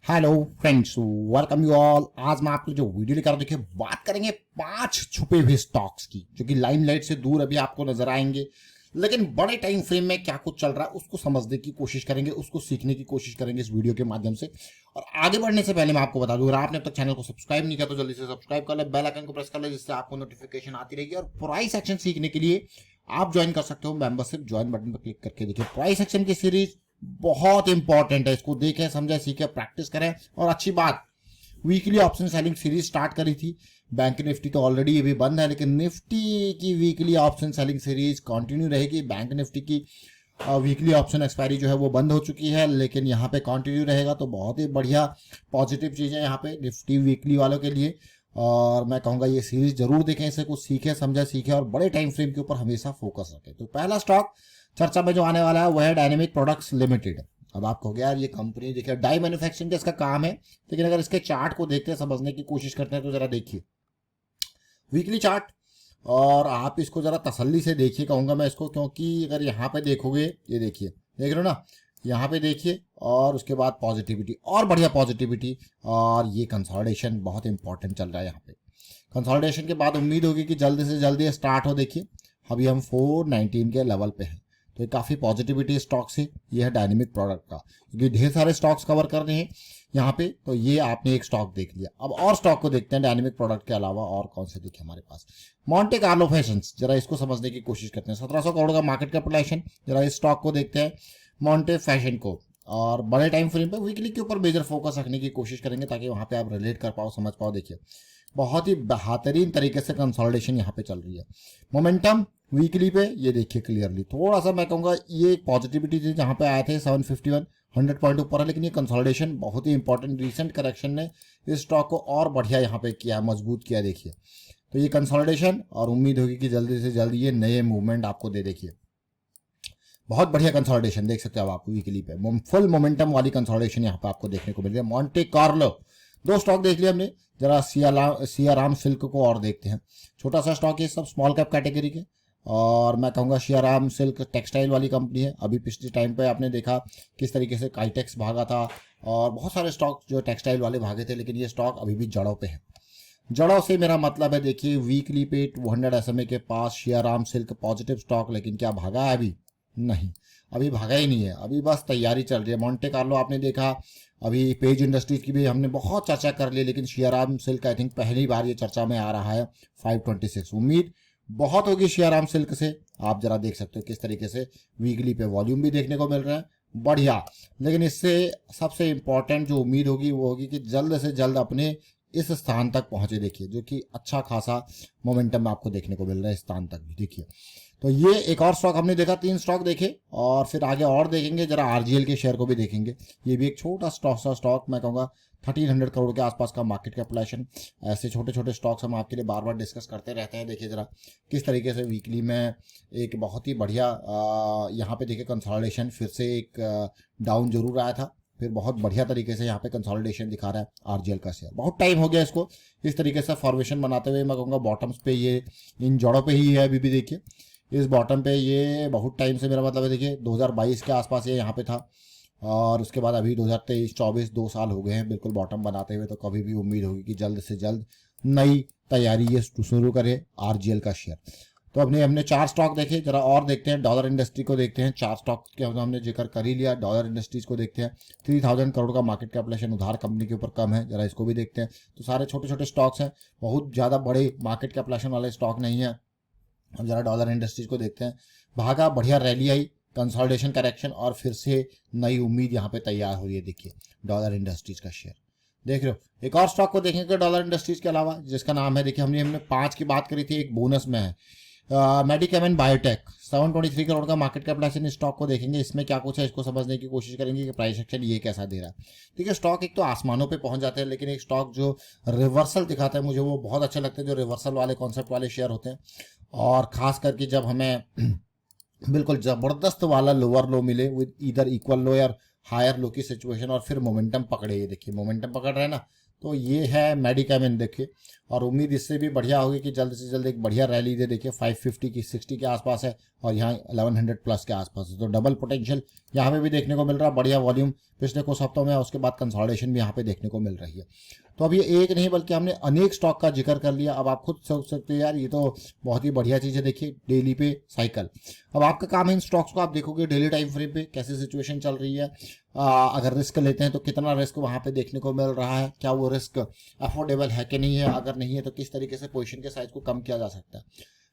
Hello friends, welcome you all. आज मैं आपको जो वीडियो लेकर देखिए बात करेंगे 5 छुपे हुए स्टॉक्स की जो कि लाइमलाइट से दूर अभी आपको नजर आएंगे, लेकिन बड़े टाइम फ्रेम में क्या कुछ चल रहा है उसको समझने की कोशिश करेंगे, उसको सीखने की कोशिश करेंगे इस वीडियो के माध्यम से। और आगे बढ़ने से पहले मैं आपको बता दूं, अगर आपने अब तक चैनल को सब्सक्राइब नहीं किया तो जल्दी से सब्सक्राइब कर ले, बेल आइकन को प्रेस कर ले, जिससे आपको नोटिफिकेशन आती रहेगी। और प्राइस एक्शन सीखने के लिए आप ज्वाइन कर सकते हो मेंबरशिप, ज्वाइन बटन पर क्लिक करके। देखिए प्राइस एक्शन की सीरीज बहुत इंपॉर्टेंट है, इसको देखें, समझें, सीखें, प्रैक्टिस करें। और अच्छी बात, weekly option selling series start करी थी। बैंक निफ्टी तो ऑलरेडी अभी बंद है, लेकिन निफ्टी की weekly option selling series continue रहेगी। बैंक निफ्टी की वीकली ऑप्शन एक्सपायरी जो है वो बंद हो चुकी है, लेकिन यहाँ पे कंटिन्यू रहेगा, तो बहुत ही बढ़िया पॉजिटिव चीज़ है यहाँ पे निफ्टी वीकली वालों के लिए। और मैं कहूँगा ये सीरीज जरूर देखें, इसे कुछ सीखे, समझे, सीखे और बड़े टाइम फ्रेम के ऊपर हमेशा फोकस रखें। तो पहला स्टॉक चर्चा में जो आने वाला है वह है डायनेमिक प्रोडक्ट्स लिमिटेड। अब आपको हो गया यार, ये कंपनी देखिए डाई मैन्युफैक्चरिंग का इसका काम है, लेकिन अगर इसके चार्ट को देखते हैं, समझने की कोशिश करते हैं, तो जरा देखिए वीकली चार्ट, और आप इसको जरा तसल्ली से देखिए कहूंगा मैं इसको, क्योंकि अगर यहाँ पे देखोगे, ये देखिए, देख रहे हो ना, यहाँ पे देखिए, और उसके बाद पॉजिटिविटी और बढ़िया पॉजिटिविटी, और ये कंसोलिडेशन बहुत इंपॉर्टेंट चल रहा है यहाँ पे। कंसोलिडेशन के बाद उम्मीद होगी कि जल्दी से जल्दी स्टार्ट हो। देखिए अभी हम 419 के लेवल पे हैं, तो ये काफ़ी पॉजिटिविटी स्टॉक से। ये है डायनेमिक प्रोडक्ट का, क्योंकि ढेर सारे स्टॉक्स कवर कर रहे हैं यहाँ पे, तो ये आपने एक स्टॉक देख लिया। अब और स्टॉक को देखते हैं डायनेमिक प्रोडक्ट के अलावा और कौन से दिखे हमारे पास। मॉन्टे कार्लो फैशंस, जरा इसको समझने की कोशिश करते हैं। 1700 करोड़ का मार्केट कैपिटलाइजेशन, जरा इस स्टॉक को देखते हैं, मॉन्टे फैशन को। और बड़े टाइम फ्रेम पे वीकली के ऊपर मेजर फोकस रखने की कोशिश करेंगे, ताकि वहाँ पे आप रिलेट कर पाओ, समझ पाओ। देखिए बहुत ही बेहतरीन तरीके से कंसोलिडेशन यहाँ पे चल रही है। मोमेंटम वीकली पे ये देखिए क्लियरली, थोड़ा सा मैं कहूँगा ये एक पॉजिटिविटी थी, जहाँ पे आए थे 751, 100 पॉइंट ऊपर है, लेकिन ये कंसोलिडेशन बहुत ही इंपॉर्टेंट, रिसेंट करेक्शन ने इस स्टॉक को और बढ़िया यहाँ पे किया, मजबूत किया। देखिए तो ये कंसोलिडेशन, और उम्मीद होगी कि जल्दी से जल्दी ये नए मूवमेंट आपको दे। देखिए बहुत बढ़िया कंसोलिडेशन देख सकते हो आप वीकली पे, फुल मोमेंटम वाली कंसोलिडेशन यहाँ पे आपको देखने को मिल रही है। मॉन्टे कार्लो, दो स्टॉक देख लिया हमने, जरा सियाराम सिल्क को और देखते हैं। छोटा सा स्टॉक है, सब स्मॉल कैप कैटेगरी के, और मैं कहूँगा सियाराम सिल्क टेक्सटाइल वाली कंपनी है। अभी पिछले टाइम पे आपने देखा किस तरीके से काइटेक्स भागा था, और बहुत सारे स्टॉक जो टेक्सटाइल वाले भागे थे, लेकिन ये स्टॉक अभी भी जड़ों पे है। जड़ों से मेरा मतलब है, देखिए वीकली पे 200 SMA के पास सियाराम सिल्क पॉजिटिव स्टॉक, लेकिन क्या भागा है? अभी नहीं, अभी भागा ही नहीं है, अभी बस तैयारी चल रही है। मॉन्टे कार्लो आपने देखा, अभी पेज इंडस्ट्रीज की भी हमने बहुत चर्चा कर ली, लेकिन सियाराम सिल्क आई थिंक पहली बार ये चर्चा में आ रहा है। 526 उम्मीद बहुत होगी सियाराम सिल्क से। आप जरा देख सकते हो किस तरीके से वीकली पे वॉल्यूम भी देखने को मिल रहा है, बढ़िया। लेकिन इससे सबसे इंपॉर्टेंट जो उम्मीद होगी वो होगी कि जल्द से जल्द अपने इस स्थान तक पहुंचे। देखिए जो कि अच्छा खासा मोमेंटम आपको देखने को मिल रहा है, स्थान तक भी। देखिए तो ये एक और स्टॉक हमने देखा, 3 स्टॉक देखे, और फिर आगे और देखेंगे, जरा आरजीएल के शेयर को भी देखेंगे। ये भी एक छोटा स्टॉक, मैं कहूँगा 1300 करोड़ के आसपास का मार्केट कैपिटलाइजेशन। ऐसे छोटे छोटे स्टॉक्स हम आपके लिए बार बार डिस्कस करते रहते हैं। देखिए जरा किस तरीके से वीकली में एक बहुत ही बढ़िया यहाँ पे देखिए कंसोलिडेशन, फिर से एक डाउन जरूर आया था, फिर बहुत बढ़िया तरीके से यहाँ पे कंसोलिडेशन दिखा रहा है आरजीएल का शेयर। बहुत टाइम हो गया इसको इस तरीके से फॉर्मेशन बनाते हुए, मैं कहूँगा बॉटम्स पे ये इन जड़ों पे ही है अभी भी। देखिए इस बॉटम पे ये बहुत टाइम से, मेरा मतलब है देखिए 2022 के आसपास ये यहाँ पे था, और उसके बाद अभी 2023-24 2 साल हो गए हैं बिल्कुल बॉटम बनाते हुए। तो कभी भी उम्मीद होगी कि जल्द से जल्द नई तैयारी ये शुरू करे आरजीएल का शेयर। तो हमने 4 स्टॉक देखे, जरा और देखते हैं। डॉलर इंडस्ट्री को देखते हैं, 4 स्टॉक के हमने जिक्र कर ही लिया। डॉलर इंडस्ट्रीज को देखते हैं, 3000 करोड़ का मार्केट कैपिटलाइजेशन उधार कंपनी के ऊपर कम है, जरा इसको भी देखते हैं। तो सारे छोटे छोटे स्टॉक्स हैं, बहुत ज़्यादा बड़े मार्केट कैपिटलाइजेशन वाले स्टॉक नहीं है। अब जरा डॉलर इंडस्ट्रीज को देखते हैं, भागा, बढ़िया रैली आई, कंसोलिडेशन करेक्शन, और फिर से नई उम्मीद यहाँ पे तैयार हो रही है। देखिए डॉलर इंडस्ट्रीज का शेयर देख रहे हो। एक और स्टॉक को देखेंगे डॉलर इंडस्ट्रीज के अलावा, जिसका नाम है, देखिए हमने 5 की बात करी थी, एक बोनस में है मेडिकेम एंड बायोटेक। 723 करोड़ का मार्केट कैपिटलाइजेशन स्टॉक को देखेंगे, इसमें क्या कुछ है इसको समझने की कोशिश करेंगे कि प्राइस एक्शन ये कैसा दे रहा है। देखिए स्टॉक एक तो आसमानों पे पहुंच जाते हैं, लेकिन एक स्टॉक जो रिवर्सल दिखाता है मुझे वो बहुत अच्छा लगता है, जो रिवर्सल वाले कॉन्सेप्ट वाले शेयर होते हैं। और खास करके जब हमें बिल्कुल जबरदस्त वाला लोअर लो मिले विद इधर इक्वल लो या हायर लो की सिचुएशन, और फिर मोमेंटम पकड़े। ये देखिए मोमेंटम पकड़ रहे हैं ना, तो ये है मेडिकेमिन देखिए, और उम्मीद इससे भी बढ़िया होगी कि जल्द से जल्द एक बढ़िया रैली दे। देखिए 550 की 60 के आसपास है और यहाँ 1100 प्लस के आसपास है, तो डबल पोटेंशियल यहाँ पे भी देखने को मिल रहा है। बढ़िया वॉल्यूम पिछले कुछ हफ्तों में, उसके बाद कंसोलिडेशन भी यहाँ पे देखने को मिल रही है। तो अब ये एक नहीं बल्कि हमने अनेक स्टॉक का जिक्र कर लिया। अब आप खुद सोच सकते हो यार ये तो बहुत ही बढ़िया चीज़ है। देखिए डेली पे साइकिल, अब आपका काम है इन स्टॉक्स को आप देखोगे डेली टाइम फ्रेम पे कैसे सिचुएशन चल रही है। अगर रिस्क लेते हैं तो कितना रिस्क वहाँ पे देखने को मिल रहा है, क्या वो रिस्क अफोर्डेबल है कि नहीं है, अगर नहीं है तो किस तरीके से पोजीशन के साइज को कम किया जा सकता है।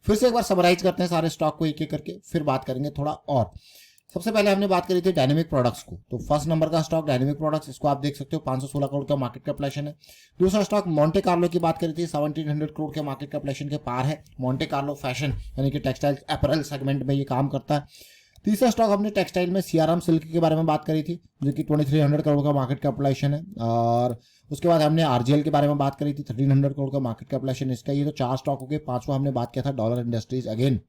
फिर से एक बार समराइज करते हैं सारे स्टॉक को एक एक करके, फिर बात करेंगे थोड़ा और। सबसे पहले हमने बात करी थी डायनेमिक प्रोडक्ट्स को, तो फर्स्ट नंबर का स्टॉक डायनेमिक प्रोडक्ट्स, इसको आप देख सकते हो 516 करोड़ का मार्केट कैपिटलाइजेशन है। दूसरा स्टॉक मोंटे कार्लो की बात करी थी, 1700 करोड़ के मार्केट कैपिटलाइजेशन के पार है। मोंटे कार्लो फैशन यानी कि टेक्सटाइल अपैरल सेगमेंट में ये काम करता है। तीसरा स्टॉक हमने टेक्सटाइल में सीआरएम सिल्क के बारे में बात करी थी, जो कि 2300 करोड़ का मार्केट कैपिटलाइजेशन है। और उसके बाद हमने आरजीएल के बारे में बात करी थी, 1300 करोड़ का मार्केट कैपिटलाइजेशन इसका। ये तो 4 स्टॉक हो गए। पांचवा हमने बात किया था dollar industries, again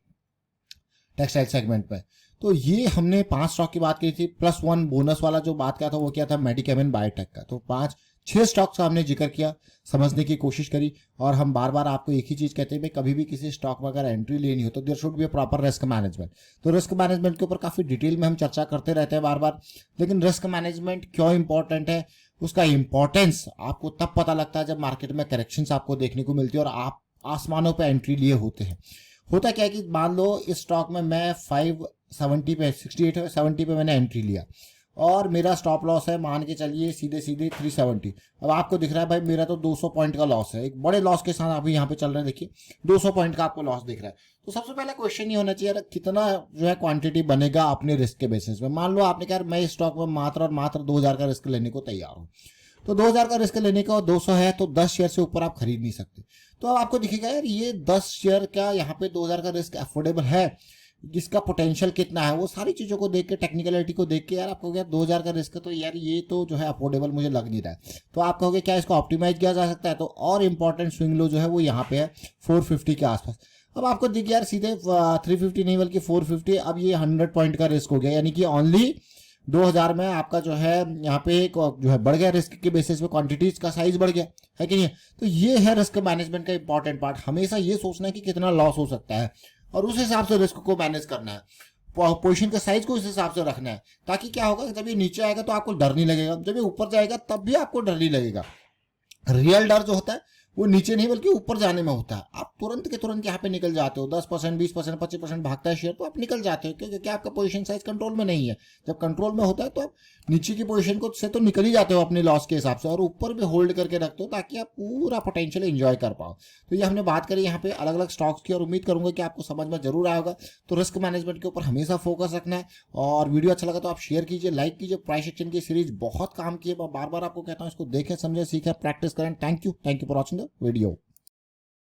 textile segment में। तो ये हमने 5 स्टॉक की बात की थी, +1 बोनस वाला जो बात किया था वो क्या था, मेडिकेमिन बायोटेक का। तो 6 स्टॉक्स का हमने जिक्र किया, समझने की कोशिश करी। और हम बार बार आपको एक ही चीज कहते हैं, कभी भी किसी स्टॉक में अगर एंट्री लेनी हो तो there should be a proper risk management. तो रिस्क मैनेजमेंट के ऊपर काफी डिटेल में हम चर्चा करते रहते हैं बार बार, लेकिन रिस्क मैनेजमेंट क्यों इंपॉर्टेंट है, उसका इंपॉर्टेंस आपको तब पता लगता है जब मार्केट में करेक्शंस आपको देखने को मिलती है और आप आसमानों पर एंट्री लिए होते हैं। होता क्या है कि मान लो इस स्टॉक में मैं 570 पे 68 70 पे मैंने एंट्री लिया और मेरा स्टॉप लॉस है मान के चलिए सीधे सीधे 370। अब आपको दिख रहा है भाई मेरा तो 200 पॉइंट का लॉस है, एक बड़े लॉस के साथ अभी यहाँ पे चल रहे हैं। देखिए 200 पॉइंट का आपको लॉस दिख रहा है। तो सबसे पहला क्वेश्चन ये होना चाहिए कितना जो है क्वांटिटी बनेगा अपने रिस्क के बेसिस में। मान लो आपने कहा मैं इस स्टॉक में मात्र और मात्र 2000 का रिस्क लेने को तैयार हूँ, तो 2000 का रिस्क लेने का 200 है तो 10 शेयर से ऊपर आप खरीद नहीं सकते। तो अब आपको दिखेगा यार ये 10 शेयर का यहाँ पे 2000 का रिस्क अफोर्डेबल है, जिसका पोटेंशियल कितना है, वो सारी चीजों को देख के टेक्निकलिटी को देख के यार आपको क्या 2000 का रिस्क है तो यार ये तो जो है अफोर्डेबल मुझे लग नहीं रहा है। तो आप कहोगे क्या इसको ऑप्टिमाइज किया जा सकता है, तो और इंपॉर्टेंट स्विंग लो जो है वो यहाँ पे है 450 के आसपास। अब आपको दिख यार सीधे 350 नहीं बल्कि 450, अब ये 100 पॉइंट का रिस्क हो गया, यानी कि ओनली 2000 में आपका जो है यहाँ पे एक जो है बढ़ गया रिस्क के बेसिस पे, क्वांटिटीज का साइज बढ़ गया है कि नहीं। तो ये है रिस्क मैनेजमेंट का इंपॉर्टेंट पार्ट, हमेशा ये सोचना है कि कितना लॉस हो सकता है और उस हिसाब से रिस्क को मैनेज करना है, पोजीशन के साइज को उस हिसाब से रखना है, ताकि क्या होगा जब ये नीचे आएगा तो आपको डर नहीं लगेगा, जब ये ऊपर जाएगा तब भी आपको डर नहीं लगेगा। रियल डर जो होता है वो नीचे नहीं बल्कि ऊपर जाने में होता है। आप तुरंत के तुरंत यहाँ पे निकल जाते हो, 10%, 20%, 25% भागता है शेयर तो आप निकल जाते हो, क्योंकि आपका पोजीशन साइज कंट्रोल में नहीं है। जब कंट्रोल में होता है तो आप नीचे की पोजीशन को से तो निकल ही जाते हो अपने लॉस के हिसाब से, और ऊपर भी होल्ड करके रखते हो ताकि आप पूरा पोटेंशियल एंजॉय कर पाओ। तो ये हमने बात करी यहाँ पे अलग अलग स्टॉक्स की, और उम्मीद करूंगा कि आपको समझ में जरूर आएगा। तो रिस्क मैनेजमेंट के ऊपर हमेशा फोकस रखना है, और वीडियो अच्छा लगा तो आप शेयर कीजिए, लाइक कीजिए। प्राइस एक्शन की सीरीज बहुत काम की है, बार बार आपको कहता हूँ इसको देखें, समझे, सीखें, प्रैक्टिस करें। Thank you for watching the video.